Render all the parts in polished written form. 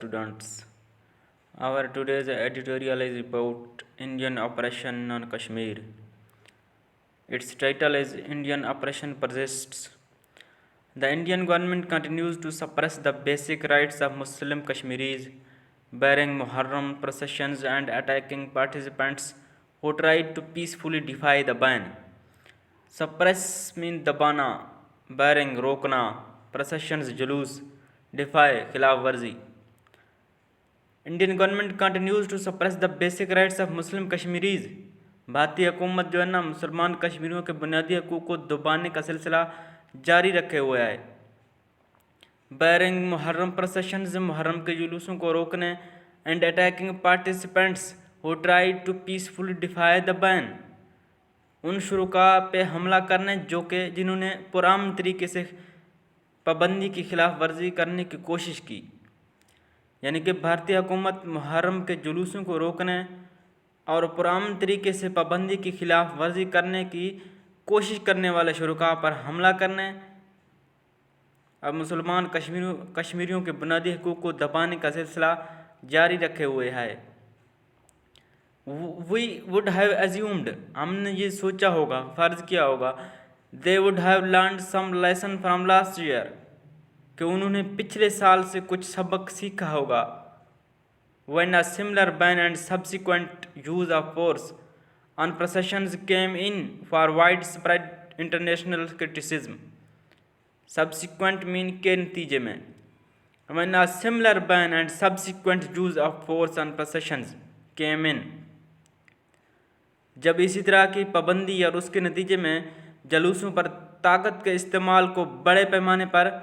Students, our today's editorial is about Indian operation on Kashmir. Its title is Indian Operation Persists. The Indian government continues to suppress the basic rights of Muslim Kashmiris, barring Muharram processions and attacking participants who tried to peacefully defy the ban. Suppress means dabana, barring rokna, processions julus, defy khilaf warzi. Indian government continues to suppress the basic rights of Muslim Kashmiris. भारतीय हुकूमत जो है ना मुसलमान कश्मीरियों के बुनियादी हकूक़ को दबाने का सिलसिला जारी रखे हुए है। बैरिंग मुहर्रम प्रोसेशंस, मुहर्रम के जुलूसों को रोकने and attacking participants who try to peacefully defy the ban, उन शुरुका पे हमला करने जो कि जिन्होंने पुरान तरीके से पाबंदी की खिलाफ वर्जी करने की कोशिश की। यानी कि भारतीय हुकूमत मुहर्रम के जुलूसों को रोकने और पुरान तरीके से पाबंदी की खिलाफ वर्जी करने की कोशिश करने वाले शुरुका पर हमला करने अब मुसलमान कश्मीरियों के बुनियादी हकूक़ को दबाने का सिलसिला जारी रखे हुए है। वी वुड हैव एज्यूम्ड, हमने ये सोचा होगा, फ़र्ज़ किया होगा, they would have learned some lesson from last year, कि उन्होंने पिछले साल से कुछ सबक सीखा होगा। When a similar ban and subsequent use of force on processions came in for widespread international criticism. Subsequent mean के नतीजे में when a similar ban and subsequent use of force on processions came in, जब इसी तरह की पाबंदी और उसके नतीजे में जलूसों पर ताकत के इस्तेमाल को बड़े पैमाने पर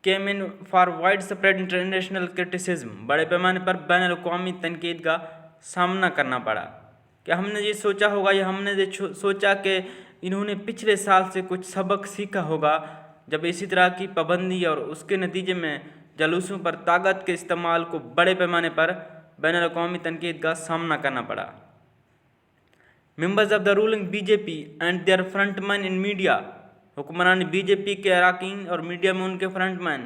came in for wide spread international criticism, बड़े पैमाने पर बैन अवी तनकीद का सामना करना पड़ा। क्या हमने ये सोचा होगा या हमने ये सोचा कि इन्होंने पिछले साल से कुछ सबक सीखा होगा जब इसी तरह की पाबंदी और उसके नतीजे में जलूसों पर ताकत के इस्तेमाल को बड़े पैमाने पर बैन अवी तनकीद का सामना करना पड़ा। Members of the ruling BJP and their frontman in media, हुक्मरान बीजेपी के अरकान और मीडिया में उनके frontman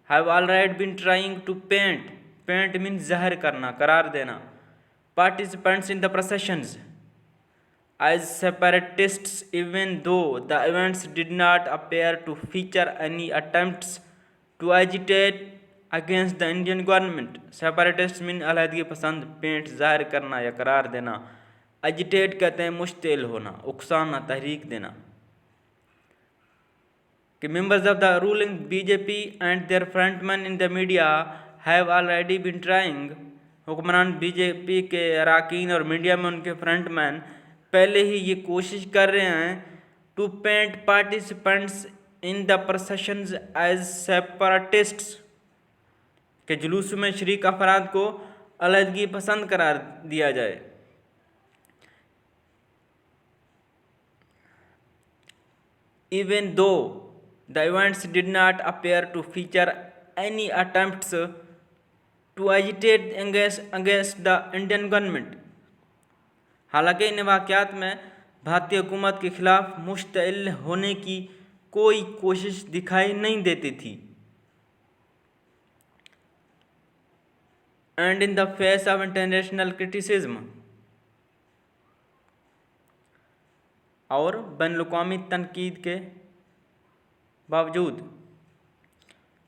have alright been trying to paint mean जाहिर करना, करार देना, participants in the processions as separatists even though the events did not appear to feature any attempts to agitate against the Indian government. Separatist mean अलहदगी पसंद, paint जाहिर करना या करार देना, एजिटेट कहते हैं मुश्तिल होना, उकसाना, तहरीक देना। कि members of the ruling BJP and their frontmen in the media have already been trying, हुक्मरान बीजेपी के अरकान और मीडिया में उनके फ्रंटमैन पहले ही ये कोशिश कर रहे हैं to paint participants in the processions as separatists, के जुलूस में शरीक अफराद को अलहदगी पसंद करार दिया जाए। Even though the events did not appear to feature any attempts to agitate against the Indian government, हालांकि इन वाक़यात में भारतीय हुकूमत के खिलाफ मुश्तिल होने की कोई कोशिश दिखाई नहीं देती थी। And in the face of international criticism, और बैनुल-अक़वामी तनकीद के बावजूद,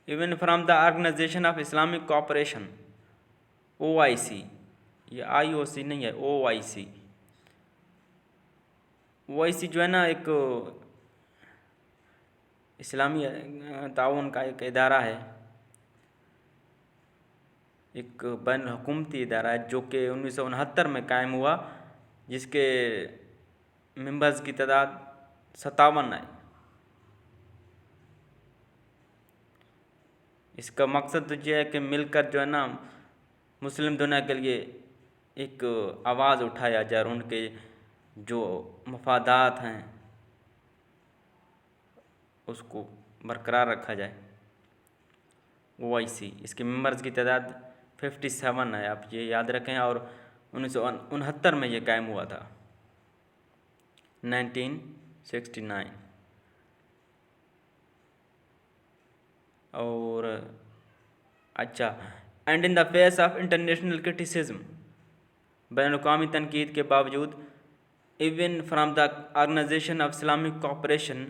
even from the organisation of Islamic cooperation OIC, ये IOC नहीं है, OIC जो है ना एक इस्लामी ताउन का एक इदारा है, एक बैन हुकूमती इदारा है जो कि 1969 में कायम हुआ, जिसके मेंबर्स की तादाद 57 है। इसका मकसद तो यह है कि मिलकर जो है ना मुस्लिम दुनिया के लिए एक आवाज़ उठाया जाए और उनके जो मफादात हैं उसको बरकरार रखा जाए। OIC, इसके मेंबर्स की तादाद 57 है, आप ये याद रखें, और 1969 में ये कायम हुआ था, 1969। और अच्छा, and in the face of international criticism, बैनुल-अक़वामी तनकीद के बावजूद, even from the Organization of Islamic Cooperation,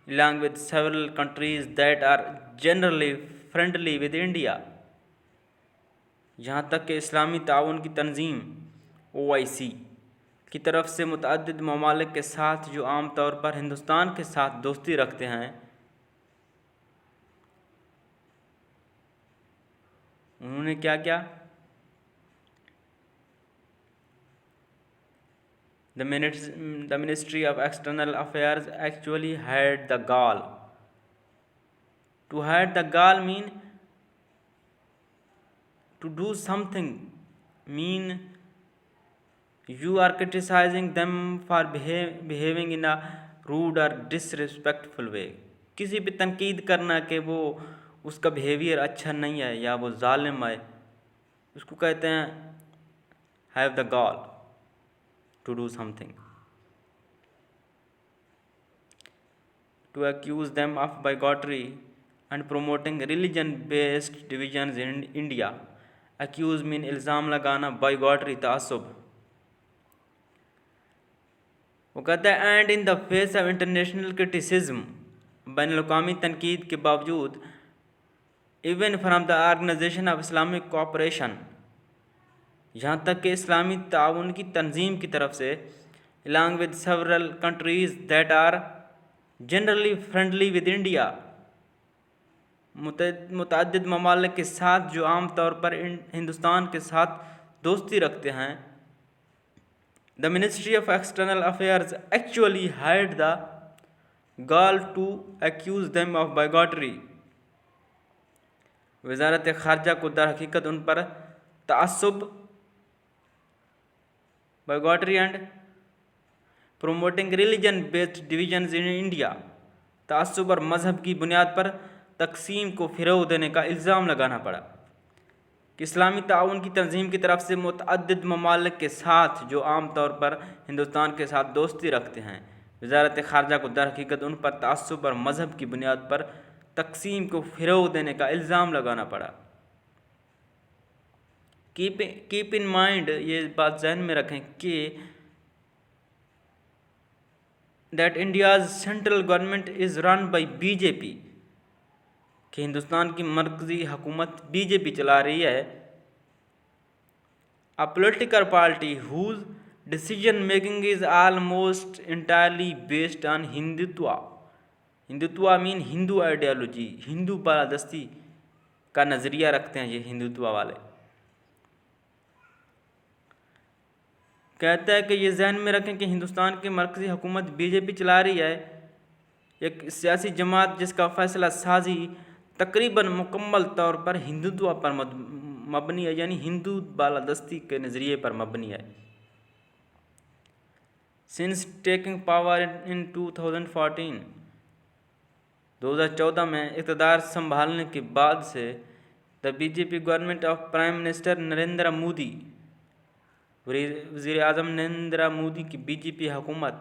along with several countries that are generally friendly with India, यहाँ तक कि इस्लामी ताउन की तंजीम OIC की तरफ से मुतअद्दिद ममालिक के साथ जो आम तौर पर हिंदुस्तान के साथ दोस्ती रखते हैं, उन्होंने क्या किया? The Ministry of External Affairs actually had the gall. To had the gall mean to do something, mean you are criticizing them for behaving in a rude or disrespectful way. किसी भी तनकीद करना कि वो उसका बिहेवियर अच्छा नहीं है या वो जालिम है, उसको कहते हैं have the goal to do something. To accuse them of bigotry and promoting religion-based divisions in India. Accuse mean इल्ज़ाम लगाना, bigotry तासुब. वो कहता है and in the face of international criticism, बैनुल-अक़वामी तनकीद के बावजूद, even from the organisation of Islamic cooperation, यहाँ तक कि इस्लामी ताउन की तंजीम की तरफ से, along with several countries that are generally friendly with India, मुतअद्दिद ममालिक के साथ जो आम तौर पर हिंदुस्तान के साथ दोस्ती रखते हैं, the Ministry of External Affairs actually had the gall to accuse them of bigotry. वज़ारत ख़ारजा को दर हकीकत उन पर तअस्सुब, bigotry and promoting religion-based divisions in India, तअस्सुब और मज़हब की बुनियाद पर तकसीम को फ़रोग़ देने का इल्ज़ाम लगाना पड़ा कि इस्लामी ताउन की तंजीम की तरफ से मुतअद्दिद ममालिक के साथ जो आम तौर पर हिंदुस्तान के साथ दोस्ती रखते हैं, वज़ारत ख़ारजा को दर हकीकत उन पर तअस्सुब और मज़हब की बुनियाद पर तकसीम को फ़रोग़ देने का इल्ज़ाम लगाना पड़ा। कीप इन माइंड, ये बात जहन में रखें कि that India's central government is run by BJP, कि हिंदुस्तान की मरकज़ी हुकूमत बीजेपी चला रही है। A political party whose decision making is almost entirely based on Hindutva. Hindutva mean Hindu ideology, Hindu बालादस्ती का नज़रिया रखते हैं ये हिंदुत्व वाले। कहता है कि ये जहन में रखें कि हिंदुस्तान की मरकज़ी हुकूमत बीजेपी चला रही है, एक सियासी जमात जिसका फ़ैसला साजी तकरीबन मुकम्मल तौर पर हिंदुत्व पर मबनी है, यानी हिंदू बालादस्ती के नज़रिए पर मबनी है। सिंस टेकिंग पावर इन 2014 में इक़्तिदार संभालने के बाद से, the BJP government of prime minister Narendra Modi, वज़ीर आज़म नरेंद्र मोदी की बीजेपी हुकूमत,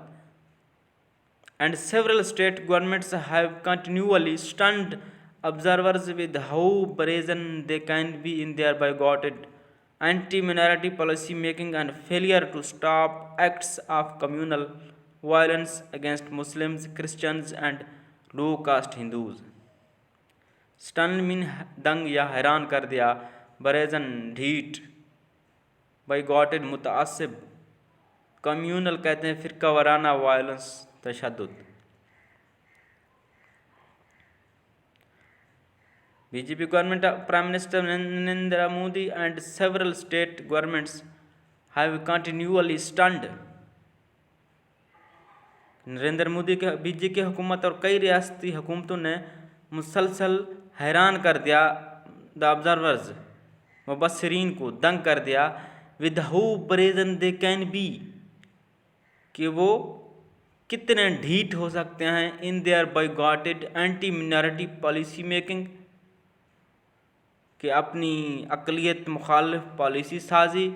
and several state governments have continually stunned observers with how brazen they can be in their bigoted, anti-minority policy making and failure to stop acts of communal violence against Muslims, Christians and low-caste Hindus. Stun mean दंग या हैरान कर दिया, brazen ढीठ, bigoted मुतअस्सिब, communal कहते हैं फ़िरका वाराना वायलेंस तशद्दुद। BJP government prime minister Narendra Modi and several state governments have continuously stunned, Narendra Modi के बीजेपी की हुकूमत और कई रियासती हुकूमतों ने मुसलसल हैरान कर दिया द ऑब्जर्वर्स, मुबस्सिरीन को दंग कर दिया, with how brazen they can be, कि वो कितने ढीठ हो सकते हैं, in their bigoted anti minority policy making, कि अपनी अक़लियत मुखालिफ पॉलिसी साजी,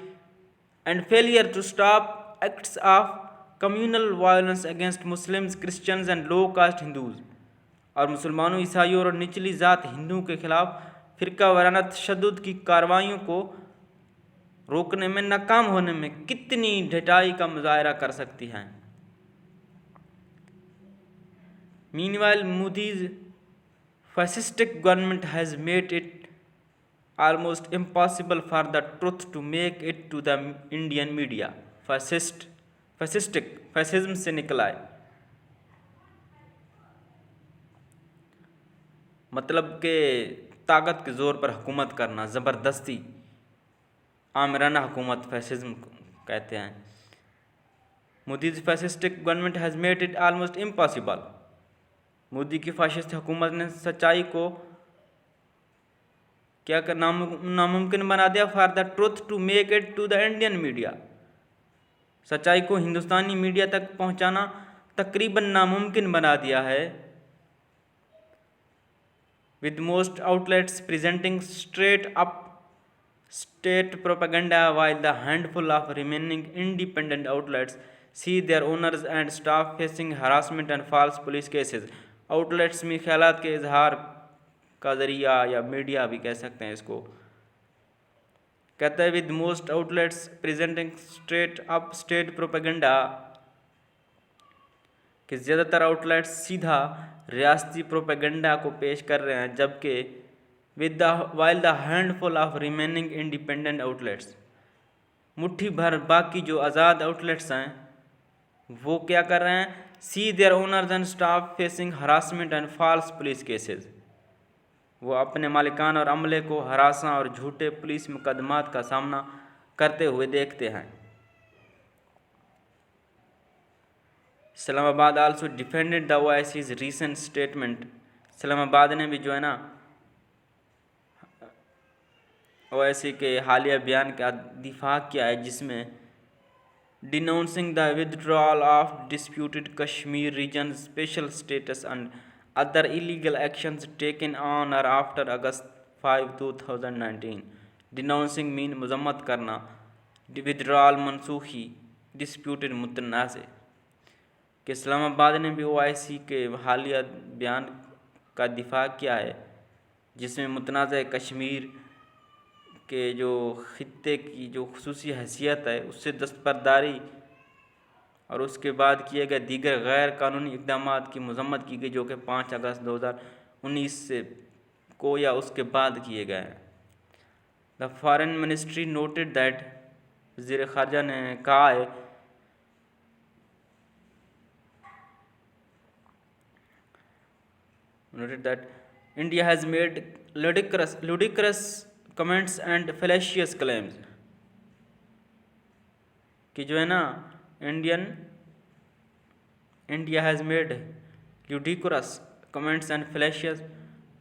and failure to stop acts of communal violence against Muslims, Christians and low caste Hindus, और मुसलमानों, ईसाइयों और निचली ज़ात हिंदुओं के खिलाफ फिरका वाराना तशद्दुद की कार्रवाइयों को रोकने में नाकाम होने में कितनी ढिठाई का मुजाहरा कर सकती हैं। Meanwhile Modi's fascistic government has made it almost impossible for the truth to make it to the Indian media। fascism से निकला है, मतलब के ताकत के ज़ोर पर हुकूमत करना, ज़बरदस्ती आमराना हुकूमत फैसिज्म कहते हैं। Modi's fascistic government has made it almost impossible. Modi की फाशिस्ट हुकूमत ने सच्चाई को क्या करना नामुमकिन बना दिया। For the truth to make it to the Indian media, सच्चाई को हिंदुस्तानी मीडिया तक पहुंचाना तकरीबन नामुमकिन बना दिया है। With most outlets presenting straight up state propaganda, while the handful of remaining independent outlets see their owners and staff facing harassment and false police cases। Outlets में ख्यालात के इजहार का ज़रिया या मीडिया भी कह सकते हैं इसको। कहता है with most outlets presenting straight up state propaganda, कि ज़्यादातर आउटलेट्स सीधा रियासती प्रोपेगेंडा को पेश कर रहे हैं, जबकि while the handful of remaining independent outlets, मुट्ठी भर बाकी जो आज़ाद आउटलेट्स हैं वो क्या कर रहे हैं, see their owners and staff facing harassment and false police cases, वो अपने मालिकान और अमले को हरासा और झूठे पुलिस मुकदमात का सामना करते हुए देखते हैं। Islamabad also defended the OIC's recent statement। Islamabad ने भी जो है ना OIC के हालिया बयान का दिफा किया है, जिसमें denouncing the withdrawal of disputed Kashmir region special status and other illegal actions taken on or after August 5, 2019। Denouncing mean मजम्मत करना, विदड्रॉल मनसूखी, डिस्प्यूटेड मुतनाज़। कि इस्लामाबाद ने भी OIC के हालिया बयान का दिफा किया है, जिसमें मुतनाज़ कश्मीर के जो खित्ते की जो खुसूसी हैसियत है उससे दस्तबरदारी और उसके बाद किए गए दीगर गैर कानूनी इक़दाम की मजम्मत की गई, जो कि 5 अगस्त 2019 से को या उसके बाद किए गए हैं। The foreign ministry noted that, वज़ीर ख़ारजा ने कहा है noted that India has made ludicrous comments and fallacious claims, कि जो है ना India has made ludicrous comments and fallacious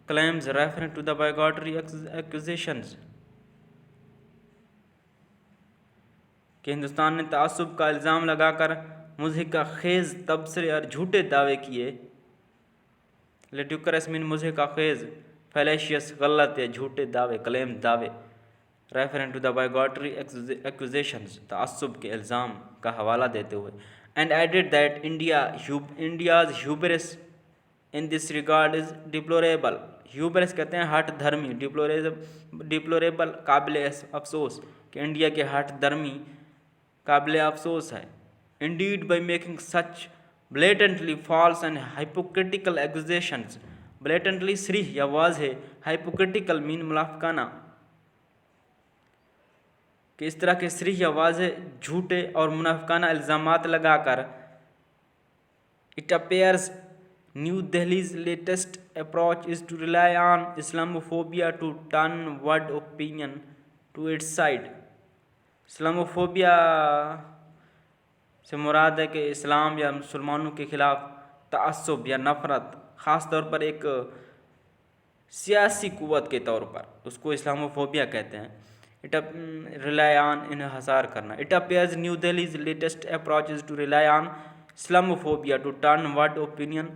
claims referring to the bigotry accusations, कि हिंदुस्तान ने तासुब का इल्ज़ाम लगाकर मुज़हिका खेज़ तबसरे और झूठे दावे किए। लिड्यूकरस मीन मुज़हिका खेज़, फैलेशियस गलत या झूठे दावे, क्लेम दावे, referent to the bigotry accusations, तासुब के इल्ज़ाम का हवाला देते हुए। And added that India's hubris in this regard is deplorable. Hubris कहते हैं हठ धर्मी, डिप्लोरेबल काबिल अफसोस, कि इंडिया के हठ धर्मी काबिल अफसोस है। Indeed by making such blatantly false and hypocritical accusations, blatantly सरीह या वाज़ेह, hypocritical मीन मुनाफिकाना, कि इस तरह के सरीह या वाज़ेह झूठे और मुनाफिकाना इल्ज़ामात लगाकर it appears New Delhi's latest approach is to rely on Islamophobia to turn world opinion to its side। Islamophobia से मुराद है कि इस्लाम या मुसलमानों के ख़िलाफ़ तअस्सुब या नफ़रत, ख़ास तौर पर एक सियासी क़ुव्वत के तौर पर, उसको इस्लामोफोबिया कहते हैं। इट रिलाई ऑन इन्हिसार करना। It appears New Delhi's latest approach is to rely on Islamophobia to turn world opinion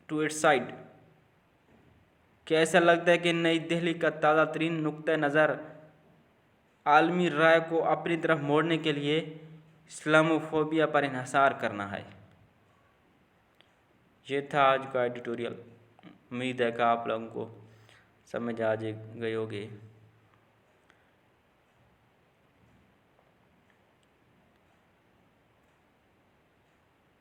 to its side. क्या ऐसा लगता है कि नई दिल्ली का ताज़ा तरीन नुक्ता नज़र आलमी राय को अपनी तरफ मोड़ने के लिए इस्लामोफोबिया पर इन्हिसार करना है। ये था आज का एडिटोरियल। उम्मीद है कि आप लोगों को समझ आ गए होगे।